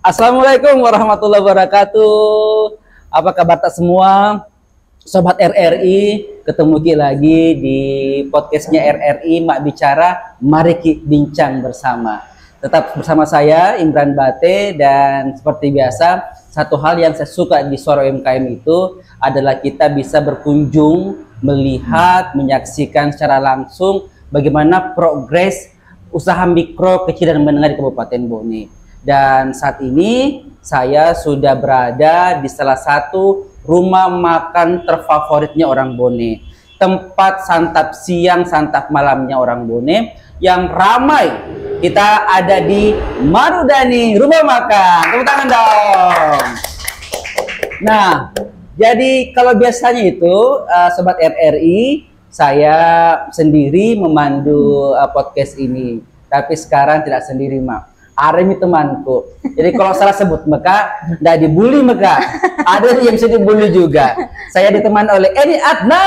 Assalamualaikum warahmatullahi wabarakatuh. Apa kabar tak semua? Sobat RRI, ketemu lagi di podcastnya RRI Mak Bicara. Mari kita bincang bersama. Tetap bersama saya Imran Bate, dan seperti biasa, satu hal yang saya suka di Suara UMKM itu adalah kita bisa berkunjung, melihat, menyaksikan secara langsung bagaimana progres usaha mikro, kecil dan menengah di Kabupaten Bone. Dan saat ini saya sudah berada di salah satu rumah makan terfavoritnya orang Bone, tempat santap siang, santap malamnya orang Bone yang ramai. Kita ada di Marudani Rumah Makan. Tepuk tangan dong. Nah, jadi kalau biasanya itu Sobat RRI, saya sendiri memandu podcast ini. Tapi sekarang tidak sendiri, Mak. Aremi temanku. Jadi kalau salah sebut maka tidak dibully maka. Ada yang bisa dibully juga. Saya ditemani oleh Eni Adnan.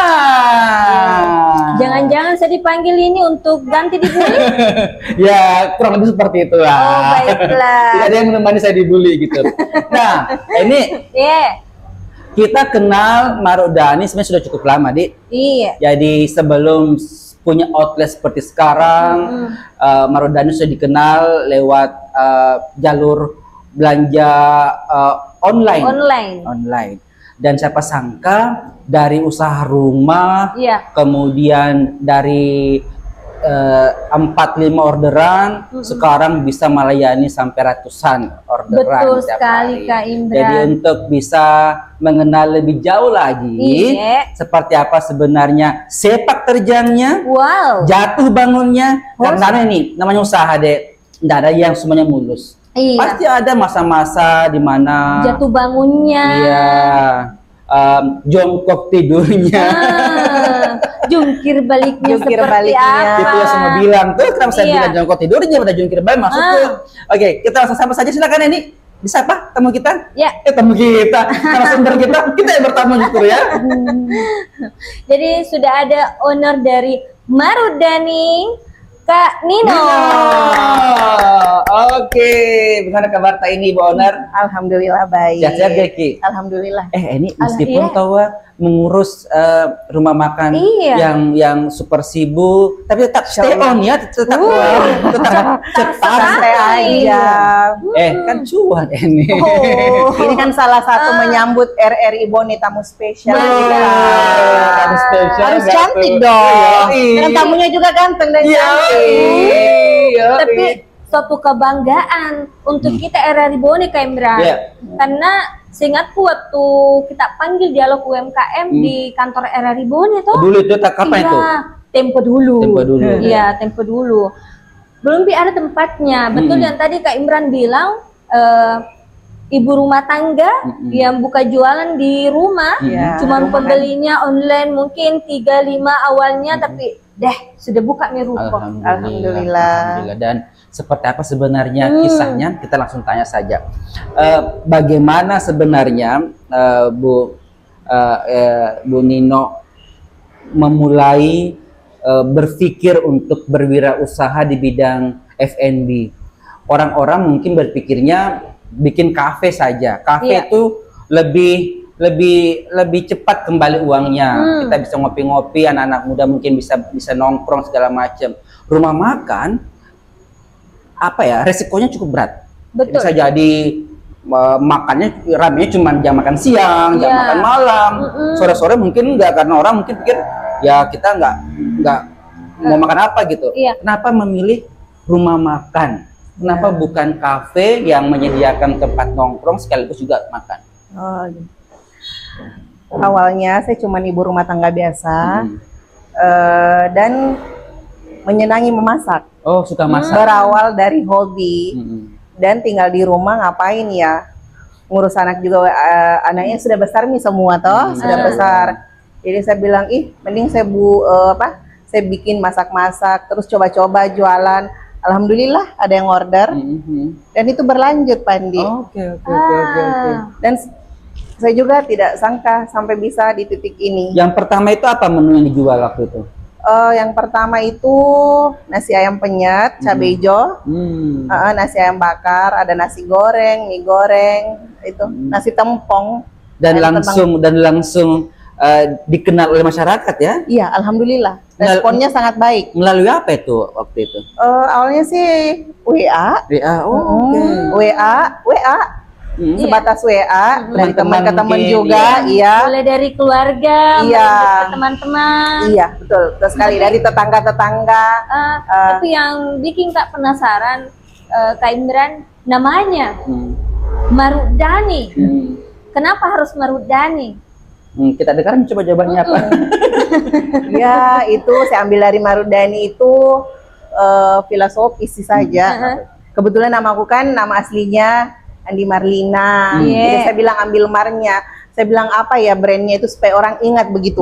Jangan-jangan saya dipanggil ini untuk ganti dibully? Ya, kurang lebih seperti itu lah. Oh, baiklah. Tidak ada yang menemani saya dibully gitu. Nah, ini kita kenal Marudani sebenarnya sudah cukup lama, Dik. Iya. Jadi sebelum punya outlet seperti sekarang, Marudani sudah dikenal lewat jalur belanja online. Dan siapa sangka dari usaha rumah, kemudian dari 4-5 orderan, sekarang bisa melayani sampai ratusan orderan. Betul sekali, Kak Imran. Jadi untuk bisa mengenal lebih jauh lagi seperti apa sebenarnya sepak terjangnya, jatuh bangunnya, karena ini namanya usaha, Dek, tidak ada yang semuanya mulus. Pasti ada masa-masa di mana jatuh bangunnya, jongkok tidurnya, jungkir baliknya, itu yang semua bilang tuh. Kenapa saya bilang jongkok tidurnya pada jungkir balik maksudnya? Oke, kita langsung sapa saja, silakan ini. Disapa tamu kita? Tamu kita, narasumber kita yang bertamu justru ya. Jadi sudah ada owner dari Marudani, Kak Nino. Oke, bagaimana kabar tak ini, Bu Owner? Alhamdulillah baik. Sehat-sehat, Geki? Alhamdulillah. Ini meskipun tahu mengurus rumah makan yang super sibuk, tapi tetap stay on ya, tetap cepat aja. Kan cuan ini. Ini kan salah satu menyambut RRI Bone, tamu spesial. Tamu spesial harus cantik dong. Dan tamunya juga ganteng dan cantik. Tapi suatu kebanggaan untuk kita RRI Bone, Kak Imran. Karena seingatku waktu kita panggil dialog UMKM di kantor RRI Bone itu. Dulu itu kapan itu? Tempo dulu. Iya, tempo dulu. Belum ada tempatnya. Betul yang tadi Kak Imran bilang, ibu rumah tangga yang buka jualan di rumah, cuman pembelinya online mungkin 3-5 awalnya, tapi sudah buka nih ruko. Alhamdulillah. Dan seperti apa sebenarnya kisahnya? Kita langsung tanya saja. Bagaimana sebenarnya Bu Nino memulai berpikir untuk berwirausaha di bidang F&B? Orang-orang mungkin berpikirnya bikin kafe saja. Kafe itu lebih cepat kembali uangnya. Kita bisa ngopi-ngopi, anak-anak muda mungkin bisa nongkrong segala macam. Rumah makan resikonya cukup berat. Bisa jadi makannya ramenya cuma jam makan siang, jam makan malam, sore-sore mungkin enggak, karena orang mungkin pikir ya kita enggak mau makan apa gitu. Kenapa memilih rumah makan? Kenapa bukan kafe yang menyediakan tempat nongkrong sekaligus juga makan? Awalnya saya cuma ibu rumah tangga biasa, dan menyenangi memasak. Oh, suka masak. Berawal dari hobi, dan tinggal di rumah ngapain ya? Ngurus anak juga, anaknya sudah besar nih semua sudah besar. Jadi saya bilang, mending saya saya bikin masak-masak, terus coba-coba jualan. Alhamdulillah ada yang order, dan itu berlanjut, Pandi. Oke. Dan saya juga tidak sangka sampai bisa di titik ini. Yang pertama itu apa menu yang dijual waktu itu? Yang pertama itu nasi ayam penyet, cabai hijau, nasi ayam bakar, ada nasi goreng, mie goreng, itu nasi tempong. Dan langsung dikenal oleh masyarakat ya? Iya, alhamdulillah. Responnya sangat baik. Melalui apa itu waktu itu? Awalnya sih WA. WA, WA. Sebatas WA dari teman ke teman juga, iya. Mulai dari keluarga, iya. Ke teman-teman. Iya, betul. Terus sekali dari tetangga-tetangga. Tapi yang bikin Kak penasaran, Kak Imran, namanya Marudani. Kenapa harus Marudani? Kita dengarkan coba jawabannya apa. Ya, itu saya ambil dari Marudani itu filosofis saja. Kebetulan nama aku kan nama aslinya Andi Marlina. Jadi saya bilang ambil marnya. Saya bilang apa ya brandnya itu supaya orang ingat begitu.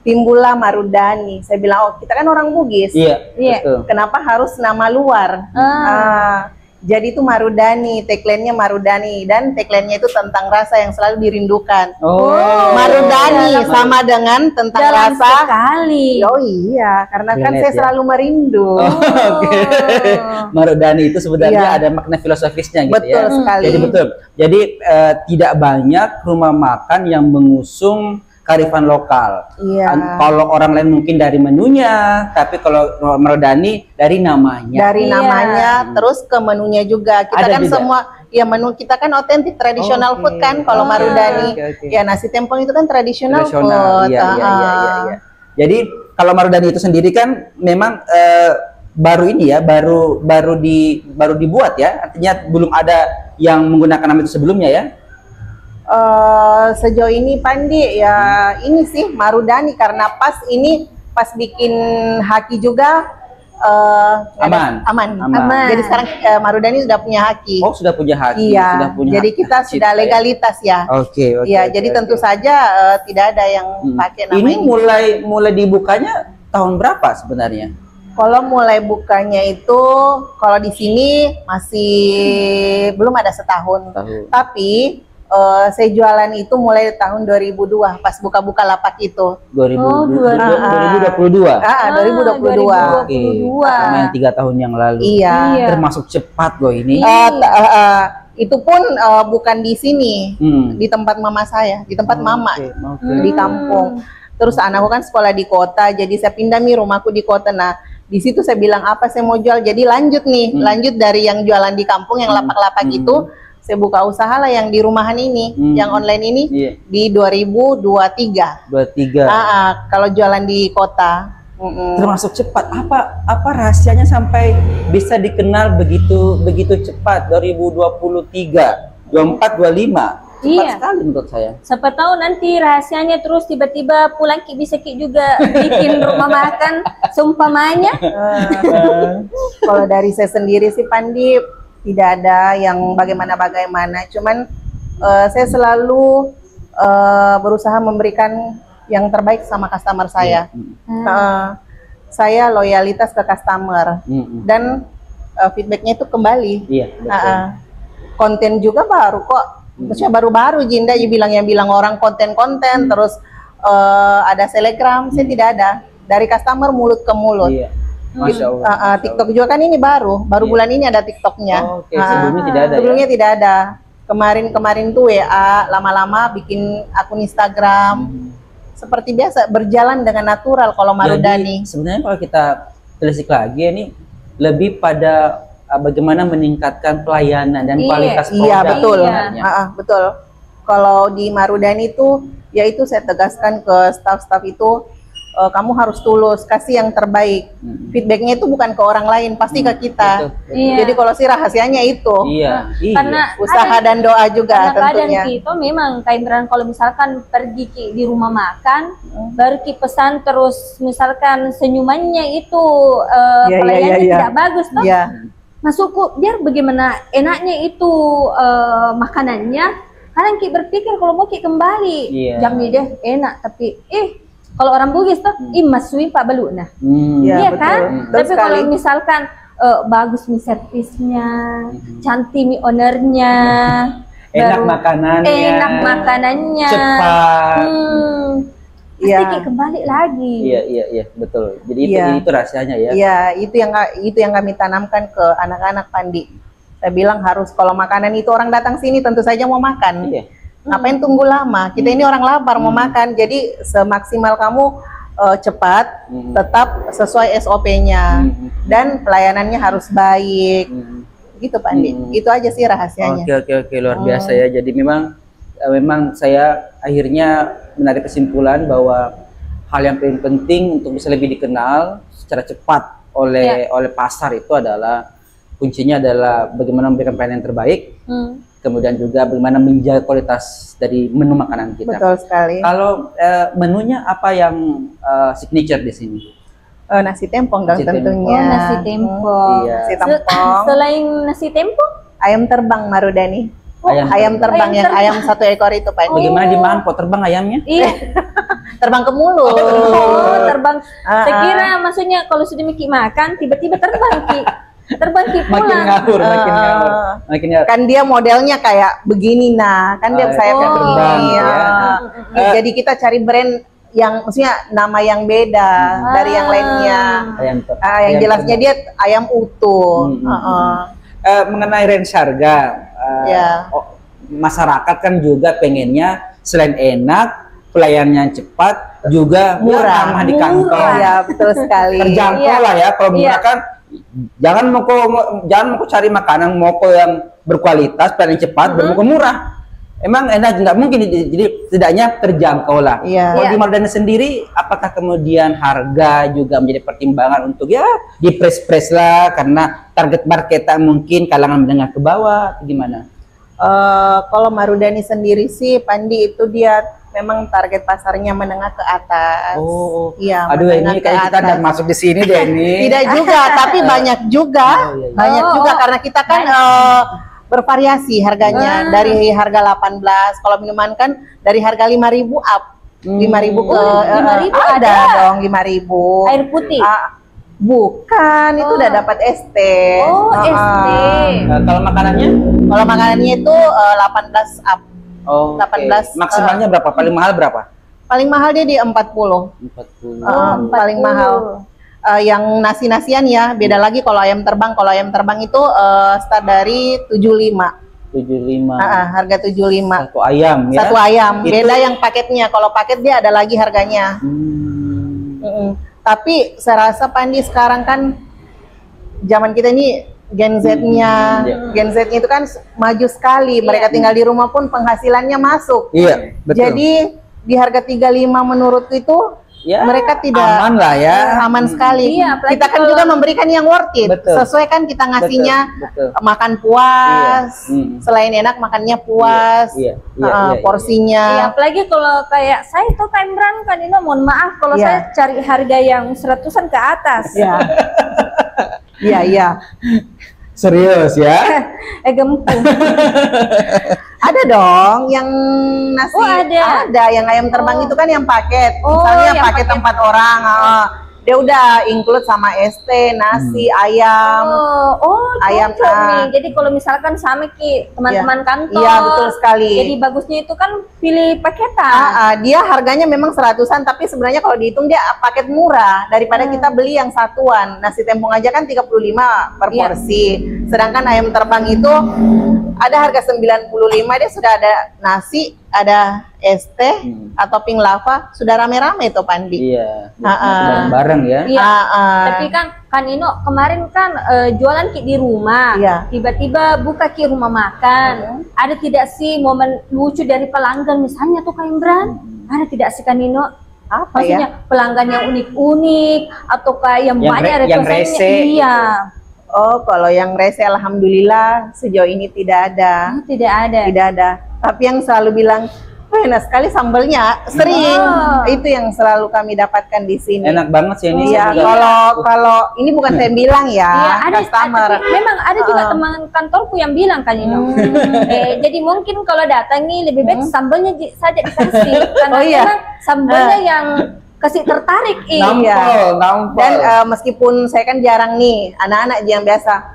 Timbullah Marudani. Saya bilang, oh kita kan orang Bugis. Iya. Kenapa harus nama luar? Jadi itu Marudani, tagline-nya Marudani, dan tagline-nya itu tentang rasa yang selalu dirindukan. Marudani sama dengan tentang dalam rasa. Sekali. Oh iya, karena kan saya selalu merindu. Marudani itu sebenarnya ada makna filosofisnya gitu. Betul sekali. Jadi betul. Jadi tidak banyak rumah makan yang mengusung kearifan lokal. Kalau orang lain mungkin dari menunya, tapi kalau Marudani dari namanya. Dari namanya, terus ke menunya juga. Kita kan juga semua, ya menu kita kan otentik tradisional food kan. Kalau Marudani, ya nasi tempong itu kan tradisional food. Iya. Jadi kalau Marudani itu sendiri kan memang baru ini ya, baru dibuat ya. Artinya belum ada yang menggunakan nama itu sebelumnya ya. Sejauh ini Pandi ya ini sih Marudani karena pas bikin haki juga aman. Jadi sekarang Marudani sudah punya haki. Oh, sudah punya haki. Iya. Sudah punya jadi haki kita sudah legalitas ya. Oke. Iya, jadi tentu saja tidak ada yang pakai nama ini. Mulai dibukanya tahun berapa sebenarnya? Kalau mulai bukanya itu kalau di sini masih belum ada setahun. Tapi saya jualan itu mulai tahun 2002 pas buka-buka lapak itu. 2022. 2022. Yang 3 tahun yang lalu. Iya. Termasuk cepat loh ini. Itu pun bukan di sini, di tempat mama saya, di tempat mama di kampung. Terus anakku kan sekolah di kota, jadi saya pindah rumahku di kota. Nah, di situ saya bilang apa saya mau jual, jadi lanjut dari yang jualan di kampung yang lapak-lapak itu. Saya buka usaha lah yang di rumahan ini, yang online ini di 2023. Kalau jualan di kota. Termasuk cepat. Apa rahasianya sampai bisa dikenal begitu cepat? 2023, 24, 25. Cepat sekali menurut saya. Siapa tahu nanti rahasianya terus tiba-tiba pulang bisa juga bikin rumah makan seumpamanya. Kalau dari saya sendiri sih Pandi tidak ada yang bagaimana, cuman saya selalu berusaha memberikan yang terbaik sama customer saya. Saya loyalitas ke customer dan feedbacknya itu kembali. Konten juga baru kok, maksudnya baru-baru Jinda yang bilang orang konten terus ada selegram, saya tidak ada, dari customer mulut ke mulut. Masya Allah. TikTok juga kan ini baru bulan ini ada TikToknya. Sebelumnya tidak ada. Sebelumnya tidak ada. Kemarin tuh WA, lama-lama bikin akun Instagram. Seperti biasa berjalan dengan natural kalau Marudani. Jadi sebenarnya kalau kita telisik lagi ini lebih pada bagaimana meningkatkan pelayanan dan kualitas produk. Iya betul. Betul. Kalau di Marudani itu, yaitu saya tegaskan ke staff-staff itu. Kamu harus tulus, kasih yang terbaik. Feedbacknya itu bukan ke orang lain, pasti ke kita. Jadi kalau sih rahasianya itu. Karena usaha dan doa juga tentunya. Kadang itu memang Kak Imran kalau misalkan pergi di rumah makan, baru pesan terus misalkan senyumannya itu pelayanannya tidak bagus toh. Masukku biar bagaimana enaknya itu makanannya. Kadang berpikir kalau mau kembali, jamnya deh enak tapi kalau orang Bugis tuh, masui Pak Beluna. Iya kan? Tapi kalau misalkan bagus mie servisnya, cantik mie ownernya, enak makanannya, cepat. pasti kembali lagi. Iya, betul. Jadi itu rahasianya ya. Iya, itu yang kami tanamkan ke anak-anak, Pandi. Saya bilang harus kalau makanan itu orang datang sini tentu saja mau makan. Iya. Ngapain tunggu lama? Kita ini orang lapar mau makan. Jadi semaksimal kamu cepat, tetap sesuai SOP-nya dan pelayanannya harus baik. Gitu, Pandi. Itu aja sih rahasianya. Oke, luar biasa ya. Jadi memang saya akhirnya menarik kesimpulan bahwa hal yang paling penting untuk bisa lebih dikenal secara cepat oleh pasar itu adalah kuncinya adalah bagaimana memberikan pelayanan yang terbaik, kemudian juga bagaimana menjaga kualitas dari menu makanan kita. Betul sekali. Kalau menunya apa yang signature di sini? Nasi tempong dong tentunya. Nasi tempong. Nasi tempong. Selain nasi tempong, ayam terbang Marudani. Ayam terbang yang ayam 1 ekor itu, Pak. Bagaimana di Mangko terbang ayamnya? Iya. Terbang ke mulut. Terbang. Saya kira maksudnya kalau sudah Miki makan tiba-tiba terbang Ki. Terbang Ki pulang. Makin ngawur. Kan dia modelnya kayak begini kan dia sayapnya begini. Jadi kita cari brand yang maksudnya nama yang beda dari yang lainnya. Yang jelasnya dia ayam utuh. Mengenai range harga, masyarakat kan juga pengennya selain enak, pelayanannya cepat, juga murah, ramah di kantong. Ya, betul sekali. Terjangkau lah ya. Kalau murah kan jangan mau cari makanan yang berkualitas, pelayanan cepat, mau murah. Emang enak, nggak mungkin, jadi setidaknya terjangkau lah. Kalau di Marudani sendiri, apakah kemudian harga juga menjadi pertimbangan untuk di press lah, karena target marketnya mungkin kalangan menengah ke bawah, gimana? Kalau Marudani sendiri sih, Pandi itu dia memang target pasarnya menengah ke atas. Iya. Aduh, ini kayak kita udah masuk di sini deh ini. Tidak juga, tapi banyak juga, karena kita kan bervariasi harganya dari harga 18. Kalau minuman kan dari harga 5.000 up. 5.000 ke 5.000 ada dong 5.000. Air putih. Bukan, itu udah dapat ST. ST. Kalau makanannya? Kalau makanannya itu 18 up. 18. Maksimalnya berapa? Paling mahal berapa? Paling mahal dia di 40. 40. Paling mahal. Yang nasi-nasian ya, beda lagi kalau ayam terbang. Kalau ayam terbang itu start dari 75. 75. Harga 75. Satu ayam ya. Satu ayam. Beda yang paketnya. Kalau paket dia ada lagi harganya. Tapi saya rasa Pandi sekarang kan zaman kita ini Gen Z-nya, Gen Z-nya itu kan maju sekali. Mereka tinggal di rumah pun penghasilannya masuk. Iya, betul. Jadi di harga 35 menurutku itu mereka tidak aman lah ya, aman sekali. Kita kan juga memberikan yang worth it. Sesuai kan kita ngasihnya makan puas, selain enak makannya puas, porsinya. Apalagi kalau kayak saya tuh Kak Imran kan ini mohon maaf kalau saya cari harga yang 100-an ke atas. Iya. Serius ya? Gempung. Ada dong yang nasi. Ada yang ayam terbang itu kan yang paket. Misalnya paket 4 orang. Dia udah include sama ST, nasi, ayam. Ayam nih. Jadi kalau misalkan sama Ki teman-teman kantor. Iya, betul sekali. Jadi bagusnya itu kan pilih paketan. Dia harganya memang 100-an, tapi sebenarnya kalau dihitung dia paket murah daripada kita beli yang satuan. Nasi tempong aja kan 35 per porsi. Sedangkan ayam terbang itu ada harga 95, dia sudah ada nasi, ada ST atau pink lava, sudah rame-rame tuh Pandi. Iya. Bareng ya. Tapi kan Ino kemarin kan jualan Ki di rumah. Tiba-tiba buka Ki rumah makan. Ada tidak sih momen lucu dari pelanggan misalnya tuh Kak Imran? Ada tidak sih kan Ino? Maksudnya pelanggan yang unik-unik atau kayak yang banyak request-nya? Iya. Kalau yang rese alhamdulillah sejauh ini tidak ada. Tidak ada. Tapi yang selalu bilang, enak sekali sambalnya, sering. Itu yang selalu kami dapatkan di sini. Enak banget sih ini. Iya, kalau ini bukan saya bilang ya, customer. Memang ada juga teman kantorku yang bilang kan ini. Jadi mungkin kalau datangi lebih baik sambalnya saja dikasih. Karena memang sambalnya yang kasih tertarik. Nampol. Dan meskipun saya kan jarang nih, anak-anak yang biasa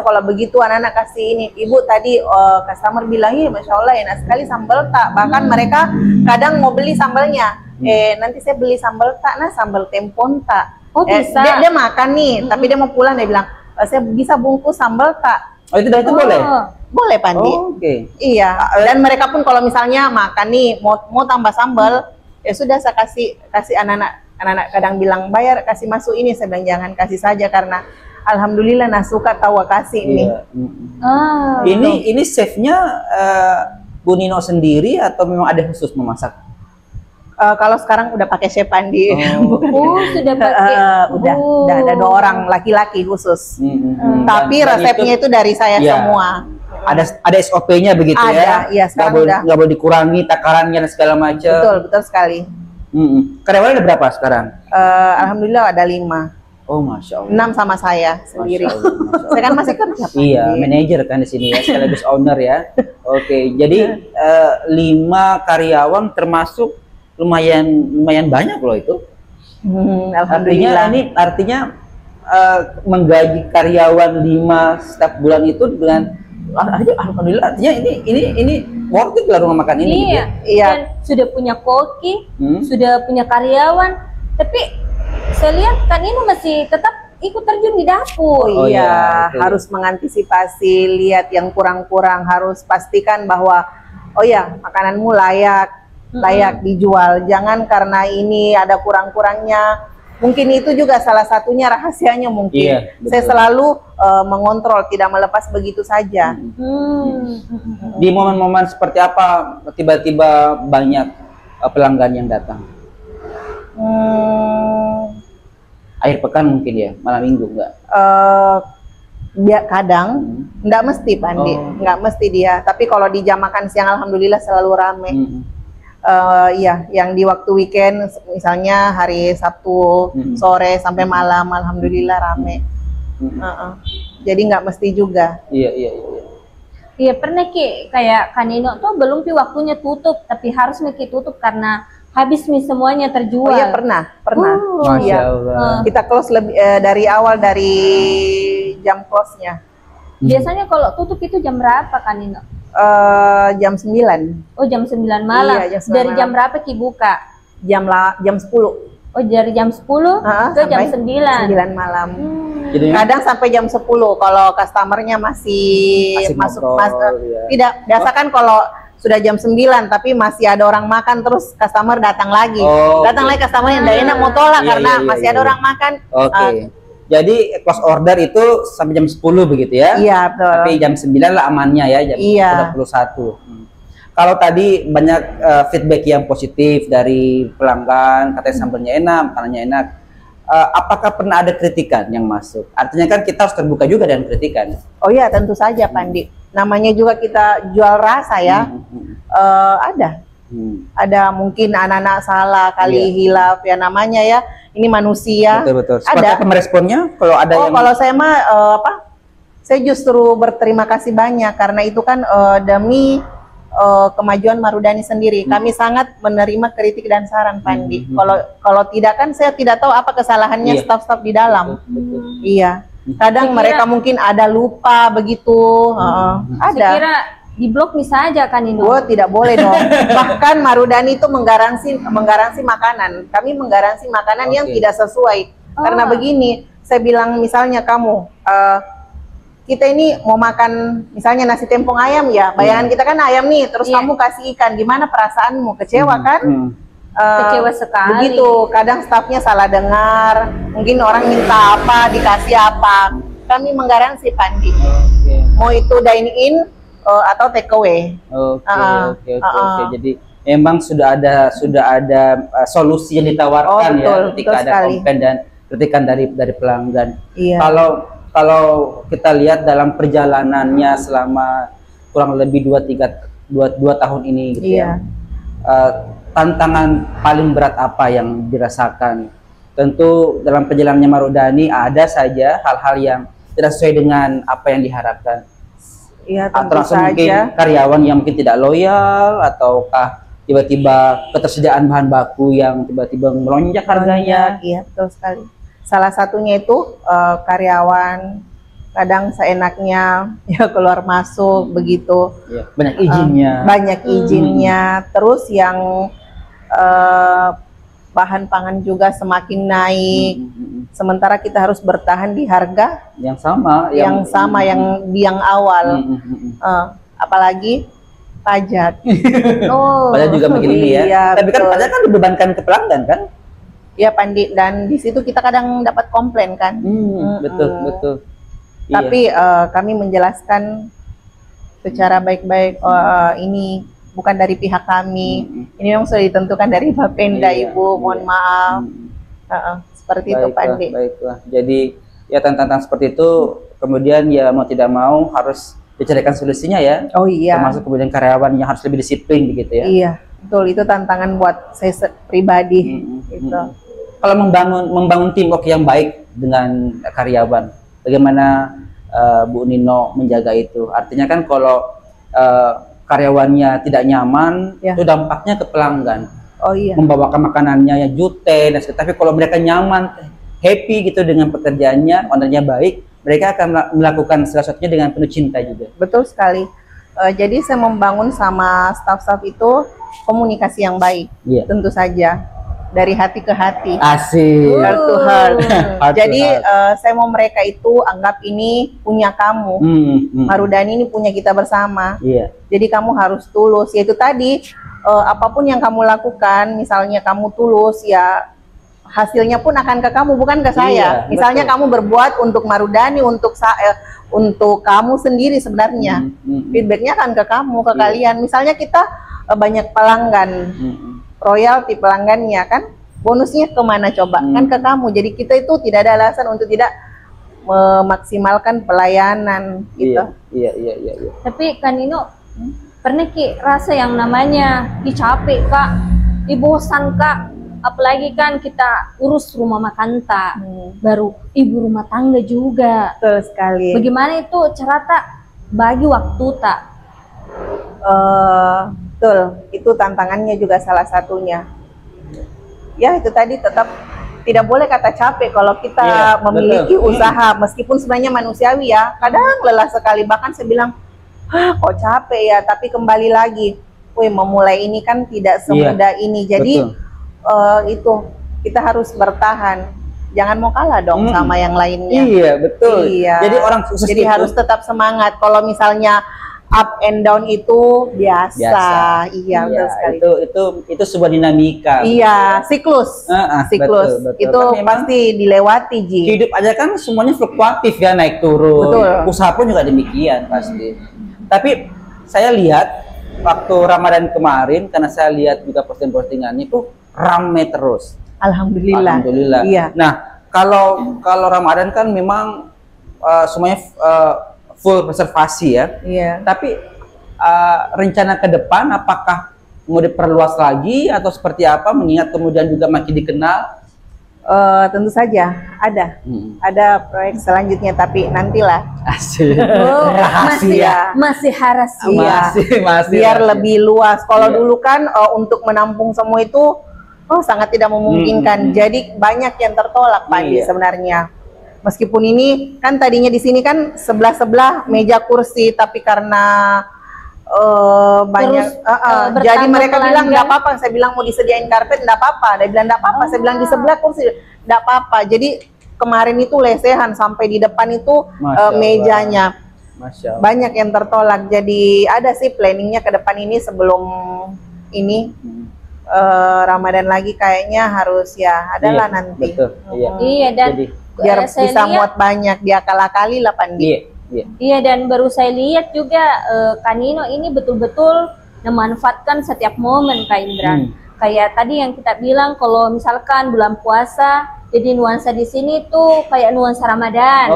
kalau begitu anak-anak kasih ini, ibu tadi customer bilang, Masya Allah enak sekali sambal tak. Bahkan mereka kadang mau beli sambalnya, nanti saya beli sambal tak, nah sambal tempon tak. Oh bisa. Dia makan nih, tapi dia mau pulang, dia bilang, saya bisa bungkus sambal tak. Oh itu boleh? Boleh Pandi. Oh, oke. Iya. Dan mereka pun kalau misalnya makan nih mau tambah sambal, ya sudah saya kasih anak-anak kadang bilang bayar, kasih masuk ini, saya bilang jangan, kasih saja karena alhamdulillah nah suka tahu kasih nih. Ini chefnya Bu Nino sendiri atau memang ada khusus memasak? Kalau sekarang udah pakai chef Pandi. Sudah pakai. Udah ada 2 orang laki-laki khusus. Tapi Dan resepnya itu dari saya semua. Ada SOP-nya begitu ya? Iya, sekarang nggak boleh dikurangi takarannya dan segala macam. Betul sekali. Karyawan ada berapa sekarang? Alhamdulillah ada 5. Oh, Masya Allah. 6 sama saya sendiri. Masya Allah. Saya kan masih kerja. Iya, manajer kan di sini ya, sekaligus owner ya. Oke, jadi 5 karyawan termasuk lumayan banyak loh itu. Alhamdulillah. Artinya menggaji karyawan 5 setiap bulan itu dengan alhamdulillah, artinya ini worth it lah rumah makan ini. Iya. Gitu. Dan sudah punya koki, sudah punya karyawan, tapi saya lihat kan ini masih tetap ikut terjun di dapur. Oh iya, harus mengantisipasi, lihat yang kurang-kurang, harus pastikan bahwa makananmu layak dijual. Jangan karena ini ada kurang-kurangnya. Mungkin itu juga salah satunya rahasianya mungkin. Iya, saya selalu mengontrol, tidak melepas begitu saja. Di momen-momen seperti apa tiba-tiba banyak pelanggan yang datang? Akhir pekan mungkin ya, malam minggu enggak? Kadang enggak mesti Pandi, enggak mesti dia. Tapi kalau di jam makan siang alhamdulillah selalu rame. Yang di waktu weekend misalnya hari Sabtu sore sampai malam alhamdulillah rame. Jadi nggak mesti juga. Iya pernah kayak Kanino tuh belum waktunya tutup, tapi harus tutup karena habis semuanya terjual. Oh iya pernah. Masya Allah. Kita close lebih dari awal, dari jam close-nya. Biasanya kalau tutup itu jam berapa Kanino? Jam 9. Oh jam 9 malam. Iya, jam 9 dari malam. jam berapa buka? Jam 10. Oh dari jam 10 ke jam 9. 9 malam. Jadi, kadang sampai jam 10 kalau customernya masih masuk tidak. Biasa kan kalau sudah jam 9 tapi masih ada orang makan, terus customer datang lagi. Datang lagi customer yang tidak enak mau tolak karena masih ada orang makan. Jadi close order itu sampai jam 10 begitu ya? Iya, betul. Tapi jam 9 lah amannya ya, jam 21. Kalau tadi banyak feedback yang positif dari pelanggan, katanya sambalnya enak, makanannya enak. Apakah pernah ada kritikan yang masuk? Artinya kan kita harus terbuka juga dengan kritikan. Oh iya, tentu saja Pandi. Namanya juga kita jual rasa ya. Ada mungkin anak-anak salah kali, hilaf ya, namanya ya. Ini manusia. Betul. Seperti apa meresponnya kalau ada yang... Kalau saya mah saya justru berterima kasih banyak karena itu kan demi kemajuan Marudani sendiri. Kami sangat menerima kritik dan saran Pandi. Kalau tidak kan saya tidak tahu apa kesalahannya staf-staf di dalam. Iya. Kadang mereka mungkin ada lupa begitu. Ada. Saya kira di blok bisa aja kan ini. Oh, tidak boleh dong. Bahkan Marudani itu menggaransi makanan. Kami menggaransi makanan yang tidak sesuai. Karena begini, saya bilang misalnya kamu kita ini mau makan misalnya nasi tempong ayam ya, bayangan kita kan ayam nih, terus kamu kasih ikan, gimana perasaanmu? Kecewa kan? Kecewa sekali. Begitu, kadang stafnya salah dengar, mungkin orang minta apa, dikasih apa. Kami menggaransi Pandi. Mau itu dine in atau take away. Oke. Jadi memang sudah ada solusi yang ditawarkan ketika ada komplain dan kritikan dari pelanggan. Kalau kita lihat dalam perjalanannya selama kurang lebih 2 tahun ini gitu ya. Tantangan paling berat apa yang dirasakan? Tentu dalam perjalanannya Marudani ada saja hal-hal yang tidak sesuai dengan apa yang diharapkan. Atau mungkin karyawan yang mungkin tidak loyal, ataukah tiba-tiba ketersediaan bahan baku yang tiba-tiba melonjak harganya. Iya, betul sekali. Salah satunya itu karyawan kadang seenaknya ya keluar masuk begitu. Banyak izinnya. Terus yang bahan pangan juga semakin naik. Sementara kita harus bertahan di harga yang sama, yang awal. Apalagi pajak. Pajak juga begini ya. Iya, tapi kan pajak kan dibebankan ke pelanggan kan? Ya Pandi, dan di situ kita kadang dapat komplain kan. Betul. Tapi kami menjelaskan secara baik-baik, ini bukan dari pihak kami, ini memang sudah ditentukan dari Bapenda, Ibu, mohon maaf. Seperti itu Pandi. Baiklah. Jadi ya tantang seperti itu, kemudian ya mau tidak mau harus dicarikan solusinya ya. Oh iya. Termasuk kemudian karyawan yang harus lebih disiplin begitu ya. Iya, betul, itu tantangan buat saya pribadi. Gitu. Kalau membangun teamwork yang baik dengan karyawan, bagaimana Bu Nino menjaga itu? Artinya kan kalau karyawannya tidak nyaman, itu dampaknya ke pelanggan. Oh iya. Membawakan makanannya ya jute, tapi kalau mereka nyaman, happy gitu dengan pekerjaannya, ownernya baik, mereka akan melakukan sesuatunya dengan penuh cinta juga. Betul sekali. Jadi saya membangun sama staff-staff itu komunikasi yang baik, tentu saja dari hati ke hati. Asik. Heart to heart. Jadi saya mau mereka itu anggap ini punya kamu, Marudani ini punya kita bersama. Jadi kamu harus tulus. Yaitu tadi apapun yang kamu lakukan, misalnya kamu tulus, ya hasilnya pun akan ke kamu, bukan ke saya. Misalnya kamu berbuat untuk Marudani, untuk kamu sendiri sebenarnya. Feedbacknya akan ke kamu, ke kalian. Misalnya kita banyak pelanggan, royalti pelanggannya kan, bonusnya kemana coba? Kan ke kamu. Jadi kita itu tidak ada alasan untuk tidak memaksimalkan pelayanan gitu. Iya. Tapi kan Nino pernah Ki rasa yang namanya capek Kak, bosan Kak, apalagi kan kita urus rumah makan tak, baru ibu rumah tangga juga. Betul sekali. Bagaimana itu cara tak bagi waktu tak? Betul, itu tantangannya juga salah satunya. Ya itu tadi, tetap tidak boleh kata capek kalau kita memiliki usaha, meskipun sebenarnya manusiawi ya, kadang lelah sekali, bahkan saya bilang, kok capek ya, tapi kembali lagi, memulai ini kan tidak semudah ini, jadi itu kita harus bertahan, jangan mau kalah dong sama yang lainnya. Iya betul. Iya. Jadi orang sukses jadi harus tetap semangat. Kalau misalnya up and down itu biasa. Iya, betul sekali. Itu sebuah dinamika. Iya, siklus. Siklus. Betul. Itu pasti dilewati, Ji. Hidup aja kan semuanya fluktuatif ya, naik turun. Betul. Usaha pun juga demikian pasti. Tapi saya lihat waktu Ramadan kemarin, karena saya lihat juga posting-postingannya itu ramai terus. Alhamdulillah. Iya. Nah, kalau Ramadan kan memang semuanya full preservasi ya. Iya. Tapi rencana ke depan apakah mau diperluas lagi atau seperti apa, mengingat kemudian juga makin dikenal? Tentu saja ada proyek selanjutnya, tapi nantilah. Asik. Masih rahasia. Masih biar lebih luas. Kalau dulu kan untuk menampung semua itu sangat tidak memungkinkan. Jadi banyak yang tertolak Pandi sebenarnya. Meskipun ini kan tadinya di sini kan sebelah-sebelah meja kursi, tapi karena banyak jadi mereka bilang enggak apa-apa. Saya bilang mau disediain karpet enggak apa-apa. Dia bilang enggak apa-apa. Saya bilang di sebelah kursi enggak apa-apa. Jadi kemarin itu lesehan sampai di depan itu mejanya. Banyak yang tertolak. Jadi ada sih planningnya ke depan ini, sebelum ini Ramadan lagi kayaknya harus adalah nanti. Betul. Iya, dan jadi, biar bisa muat banyak, dia kali lah Pandi. Iya, dan baru saya lihat juga Kanino ini betul-betul memanfaatkan setiap momen Kak Imran. Kayak tadi yang kita bilang, kalau misalkan bulan puasa, jadi nuansa di sini tuh kayak nuansa Ramadan.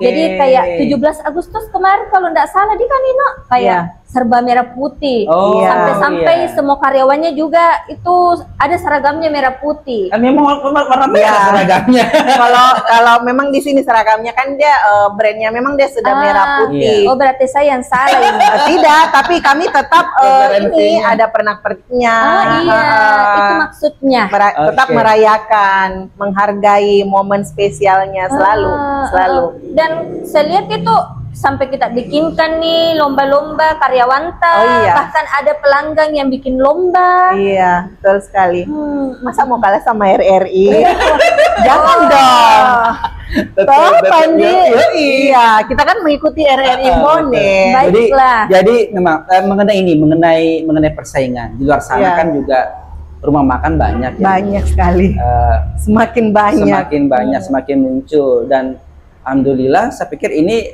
Jadi kayak 17 Agustus kemarin kalau nggak salah di Kanino kayak serba merah putih. Sampai-sampai semua karyawannya juga itu ada seragamnya merah putih. Kan memang warna merah seragamnya. Kalau memang di sini seragamnya kan dia brandnya memang dia sudah merah putih. Oh, berarti saya yang salah ini. Tidak, tapi kami tetap ini ada pernak-perniknya. Itu maksudnya. Tetap merayakan, menghargai momen spesialnya selalu. Dan saya lihat itu sampai kita bikinkan nih lomba-lomba karyawanta, bahkan ada pelanggan yang bikin lomba. Iya, betul sekali. Masa mau kalah sama RRI? Jangan dong. Toh Pandi, iya, kita kan mengikuti RRI Bone. Baiklah. Jadi memang mengenai persaingan di luar sana kan juga rumah makan banyak. Banyak sekali. Semakin banyak. Semakin muncul, dan alhamdulillah saya pikir ini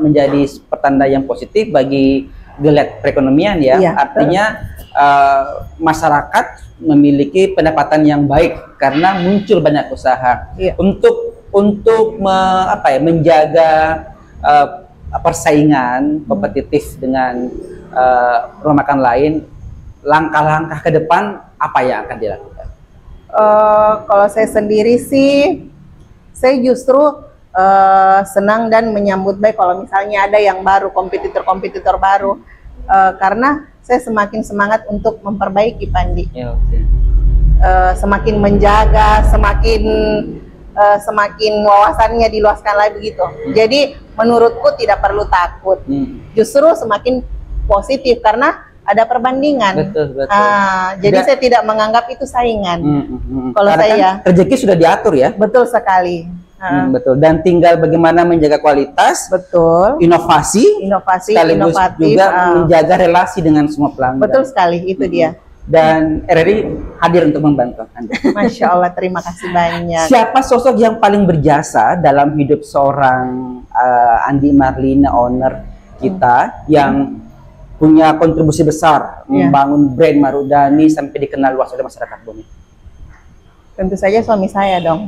menjadi pertanda yang positif bagi geliat perekonomian ya. Artinya masyarakat memiliki pendapatan yang baik karena muncul banyak usaha untuk menjaga persaingan kompetitif dengan rumah makan lain. Langkah-langkah ke depan apa yang akan dilakukan? Kalau saya sendiri sih, saya justru senang dan menyambut baik kalau misalnya ada yang baru, kompetitor baru, karena saya semakin semangat untuk memperbaiki, Pandi. Semakin menjaga, semakin wawasannya diluaskan lagi begitu. Jadi menurutku tidak perlu takut, justru semakin positif karena ada perbandingan. Betul. Jadi saya tidak menganggap itu saingan. Kalau karena saya kan rezeki sudah diatur ya. Betul sekali. Betul, dan tinggal bagaimana menjaga kualitas, inovasi sekaligus inovatif, juga menjaga relasi dengan semua pelanggan. Betul sekali, itu dia. Dan RRI hadir untuk membantu Anda. Masya Allah, terima kasih banyak. Siapa sosok yang paling berjasa dalam hidup seorang Andi Marlina, owner kita, yang punya kontribusi besar membangun brand Marudani sampai dikenal luas oleh masyarakat Bone? Tentu saja suami saya dong.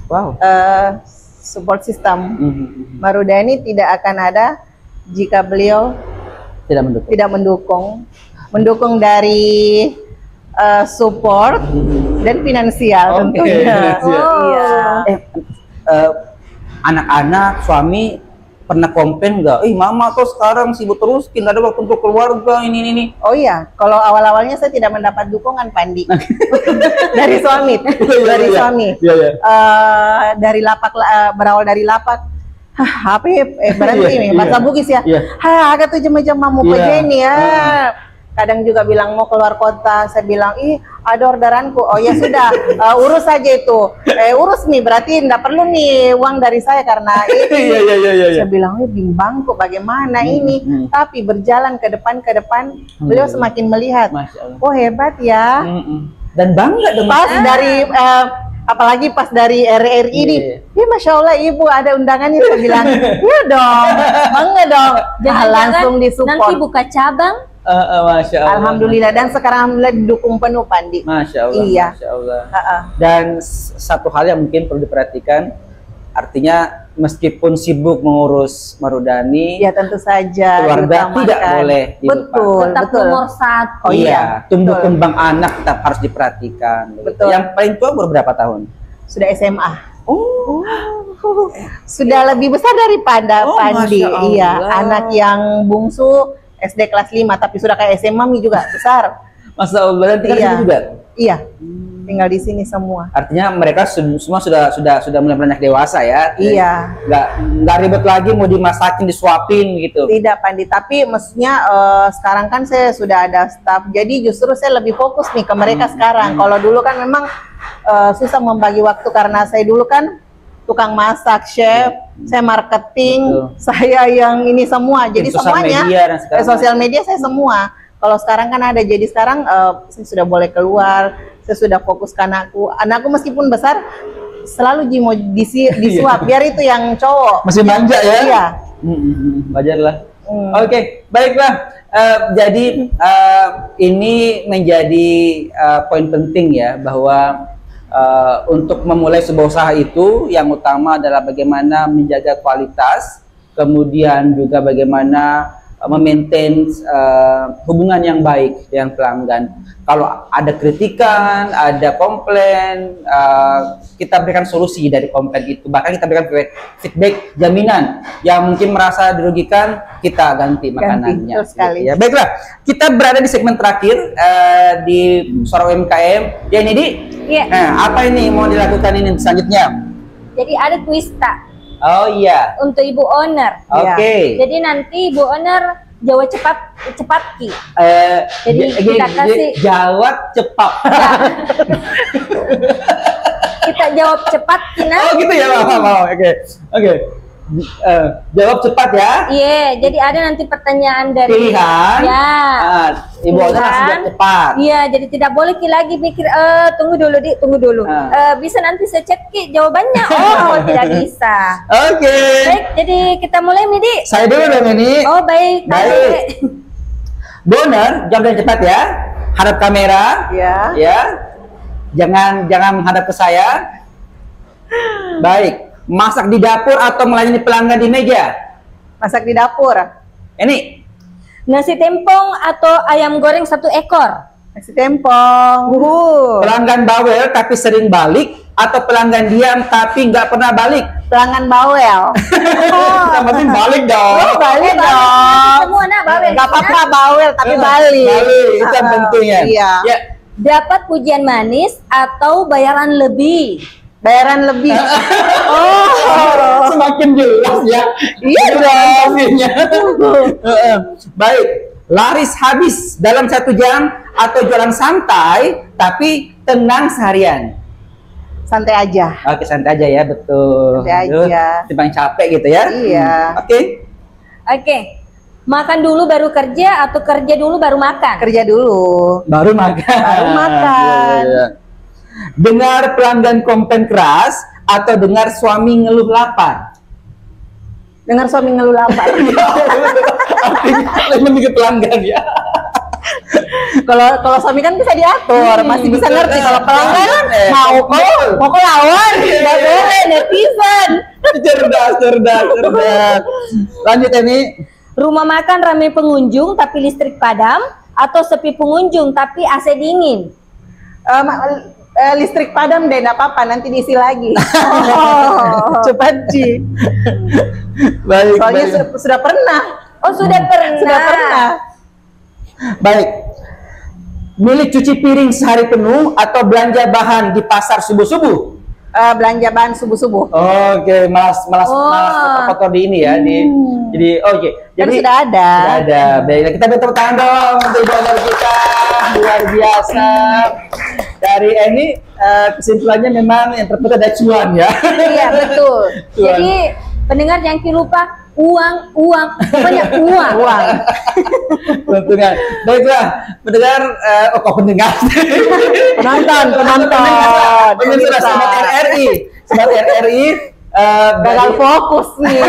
Wow. Support system Marudani tidak akan ada jika beliau tidak mendukung dari support dan finansial tentunya. Anak-anak, suami pernah komplain nggak? Mama kok sekarang sibuk terus, nggak ada waktu untuk keluarga ini. Oh iya, kalau awal-awalnya saya tidak mendapat dukungan, Pandi. Dari suami, dari lapak, berawal dari lapak. Berarti bahasa Bugis ya. Agak tuh jam-jam mau begini ya. Kadang juga bilang mau keluar kota, saya bilang ada orderanku. Oh ya sudah, urus saja itu. Urus nih, berarti enggak perlu nih uang dari saya karena ini. Saya bilang bimbang kok bagaimana ini. Tapi berjalan ke depan, beliau semakin melihat. Oh hebat ya. Dan bangga dong. Apalagi pas dari RRI ini, Masya Allah Ibu ada undangannya, saya bilang, iya dong, bangga dong. Langsung disupport. Nanti buka cabang. Masya Allah. Alhamdulillah, dan sekarang alhamdulillah didukung penuh, Pandi. Masya Allah. Iya. Masya Allah. Dan satu hal yang mungkin perlu diperhatikan, artinya meskipun sibuk mengurus Marudani, ya tentu saja keluarga tidak boleh dilupakan. Tetap nomor satu. Oh iya, tumbuh kembang anak tetap harus diperhatikan. Betul. Yang paling tua berapa tahun? Sudah SMA. Sudah lebih besar daripada Pandi. Iya, anak yang bungsu SD kelas 5, tapi sudah kayak SMA juga besar. Masya Allah, dan tinggal di sini juga? Iya, tinggal di sini semua. Artinya mereka semua sudah mulai beranjak dewasa ya? Iya. Nggak ribet lagi mau dimasakin, disuapin gitu? Tidak, Pandi. Tapi maksudnya sekarang kan saya sudah ada staff, jadi justru saya lebih fokus nih ke mereka sekarang. Kalau dulu kan memang susah membagi waktu karena saya dulu kan tukang masak, chef, saya marketing, saya yang ini semua, jadi semuanya sosial media saya semua. Kalau sekarang kan ada, jadi sekarang saya sudah boleh keluar, saya sudah fokus ke anakku meskipun besar selalu mau disuap, biar itu yang cowok. Masih manja ya? Iya. Wajar lah. Oke, baiklah. Jadi ini menjadi poin penting ya, bahwa untuk memulai sebuah usaha itu yang utama adalah bagaimana menjaga kualitas, kemudian juga bagaimana memaintain hubungan yang baik dengan pelanggan. Kalau ada kritikan, ada komplain, kita berikan solusi dari komplain itu. Bahkan kita berikan feedback jaminan. Yang mungkin merasa dirugikan, kita ganti makanannya. Betul sekali. Ya, baiklah, kita berada di segmen terakhir di Suara UMKM. Ya, ini Iya. Nah, apa ini mau dilakukan ini selanjutnya? Jadi ada twista. Oh iya. Untuk Ibu Owner. Oke. Jadi nanti Ibu Owner jawab cepat Ki. Jadi kita kasih jawab cepat. Kita jawab cepat Kina. Oh gitu ya, mau. Oke. Jawab cepat ya. Iya, jadi ada nanti pertanyaan dari pilihan. Ya. Ibu Owner langsung jawab cepat. Iya, jadi tidak boleh Ki lagi mikir tunggu dulu. Bisa nanti saya cek Ki jawabannya. Oh, tidak bisa. Oke. Baik, jadi kita mulai Midi. Saya dulu dong ini. Oh, baik. Bu Owner, jawab dengan cepat ya. Hadap kamera. Ya. Jangan menghadap ke saya. Baik. Masak di dapur atau melayani pelanggan di meja? Masak di dapur. Ini. Nasi tempong atau ayam goreng 1 ekor? Nasi tempong. Pelanggan bawel tapi sering balik atau pelanggan diam tapi nggak pernah balik? Pelanggan bawel. Yang penting balik dong. Balik dong. Semua nak bawel. Gak apa-apa bawel tapi balik. Itu yang pentingnya. Iya. Ya. Dapat pujian manis atau bayaran lebih? Bayaran lebih. Semakin jelas ya. Iya dong. Baik, laris habis dalam 1 jam atau jualan santai tapi tenang seharian? Santai aja. Oke, santai aja ya, betul. Santai aja. Timbang capek gitu ya. Iya. Oke. Makan dulu baru kerja atau kerja dulu baru makan? Kerja dulu. Baru makan. Iya. Dengar pelanggan komplain keras atau dengar suami ngeluh lapar? Dengar suami ngeluh lapar. Artinya lebih ke pelanggan ya. Kalau suami kan bisa diatur, masih bisa ngerti. Kalau pelanggan mau ke lawan, nggak boleh netizen. Cerdas. Lanjut ini. Rumah makan ramai pengunjung tapi listrik padam atau sepi pengunjung tapi AC dingin? Listrik padam deh, nggak apa-apa, nanti diisi lagi. Cepat Ci. Baik. Soalnya sudah pernah. Oh, sudah pernah. Baik. Milih cuci piring sehari penuh atau belanja bahan di pasar subuh-subuh? Belanja bahan subuh-subuh. Oke, malas kotor di ini ya. Jadi Jadi sudah ada. Baik, kita beri tepuk tangan dong untuk Ibu Owner kita. Luar biasa. Dari ini kesimpulannya memang yang terpenting ada cuan ya. Iya, betul. Jadi pendengar jangan lupa uang, pokoknya uang. Keuntungan. Baiklah, pendengar, pendengar. Penonton. Pemirsa Sobat RRI, gagal fokus nih.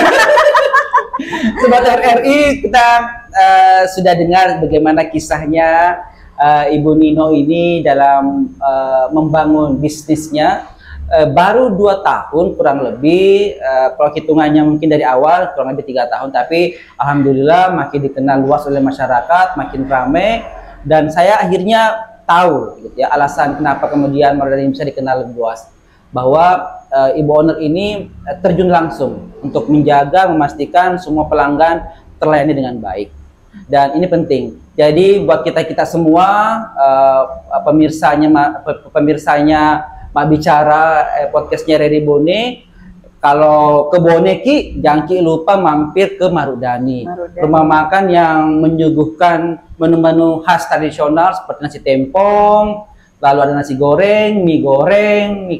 Sobat RRI, kita sudah dengar bagaimana kisahnya Ibu Nino ini dalam membangun bisnisnya. Baru 2 tahun kurang lebih, kalau hitungannya mungkin dari awal kurang lebih 3 tahun, tapi alhamdulillah makin dikenal luas oleh masyarakat, makin ramai, dan saya akhirnya tahu gitu ya alasan kenapa kemudian Marudani bisa dikenal lebih luas, bahwa Ibu Owner ini terjun langsung untuk menjaga, memastikan semua pelanggan terlayani dengan baik, dan ini penting. Jadi buat kita semua, pemirsanya Mak Bicara podcastnya Reri Bone, kalau ke Bone Ki, jangan Ki lupa mampir ke Marudani. Rumah makan yang menyuguhkan menu-menu khas tradisional seperti nasi tempong, lalu ada nasi goreng, mie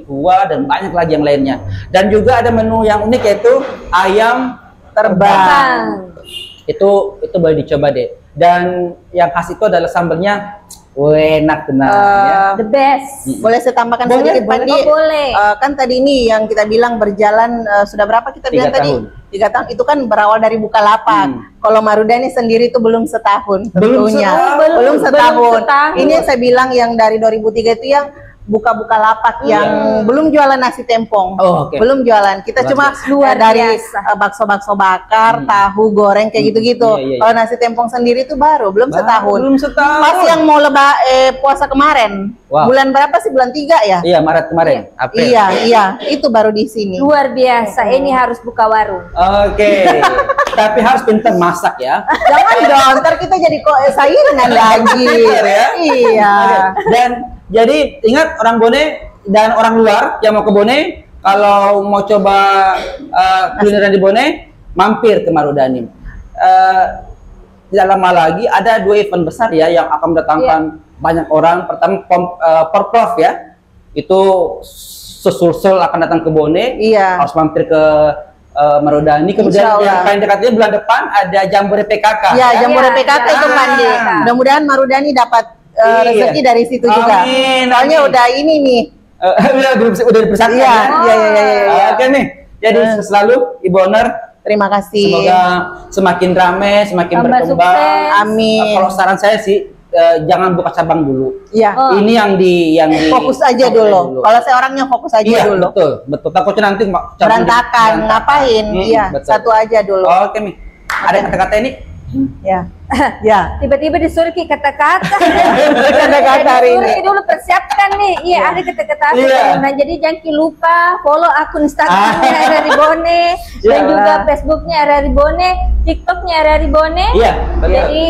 kuah, dan banyak lagi yang lainnya. Dan juga ada menu yang unik yaitu ayam terbang. Itu boleh dicoba deh. Dan yang khas itu adalah sambalnya enak benar ya. The best. Boleh saya tambahkan sedikit Bandi? Boleh. Kan tadi ini yang kita bilang berjalan sudah berapa kita bilang tadi? 3 tahun. Itu kan berawal dari Bukalapak. Kalau Marudani sendiri itu belum setahun tentunya. Belum setahun. Ini yang saya bilang yang dari 2003 itu yang buka lapak yang belum jualan nasi tempong, belum jualan. Kita cuma dari bakso bakar, tahu goreng kayak gitu-gitu. Kalau nasi tempong sendiri itu baru belum setahun. Pas yang mau puasa kemarin, bulan berapa sih? Bulan 3 ya? Iya, Maret kemarin. April. Iya, itu baru di sini. Luar biasa. Ini harus buka warung. Oke. Tapi harus pintar masak ya. Jangan dong, ntar kita jadi saingan lagi. Iya. Dan jadi ingat orang Bone dan orang luar yang mau ke Bone, kalau mau coba kulineran di Bone, mampir ke Marudani. Tidak lama lagi ada 2 event besar ya yang akan mendatangkan banyak orang. Pertama Porprov ya, itu sesul akan datang ke Bone, harus mampir ke Marudani. Kemudian yang paling dekatnya bulan depan ada Jambore PKK. Ya, Jambore PKK itu Pandi. Mudah-mudahan Marudani dapat rezeki dari situ juga. Soalnya udah ini nih. udah dipersiapkan. Iya. Oke nih. Jadi selalu Ibu Owner, terima kasih. Semoga semakin ramai, semakin berkembang. Amin. Kalau saran saya sih jangan buka cabang dulu. Iya. Ini yang di fokus aja dulu. Kalau saya orangnya fokus aja dulu. Betul. Takutnya nanti berantakan, ngapain? Iya, satu aja dulu. Oke nih. Ada kata-kata ini? Ya. Tiba-tiba disuruh kata-kata. Kata-kata hari ini. Dulu persiapkan nih. Iya, ada kata-kata. Nah, jadi jangan lupa follow akun Instagramnya RRI Bone dan juga Facebooknya RRI Bone, TikToknya RRI Bone. Iya, betul. Jadi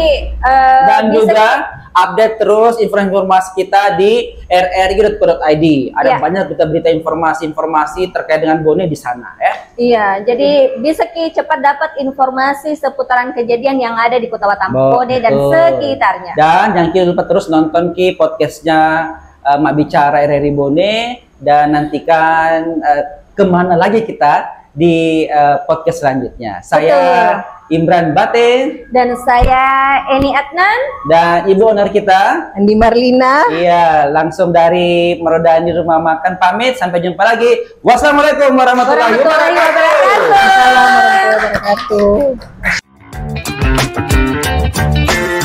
dan juga update terus informasi kita di rri.co.id. Ada banyak berita-berita informasi terkait dengan Bone di sana ya. Iya, jadi bisa cepat dapat informasi seputaran kejadian yang ada di Kota Batam, Bone dan sekitarnya. Dan jangan lupa terus nonton podcastnya Mak Bicara RRI Bone dan nantikan kemana lagi kita di podcast selanjutnya. Saya Imran Bate dan saya Eni Adnan dan Ibu Owner kita Andi Marlina. Iya, langsung dari Marudani Rumah Makan pamit. Sampai jumpa lagi. Wassalamualaikum warahmatullahi wabarakatuh. Assalamualaikum warahmatullahi wabarakatuh.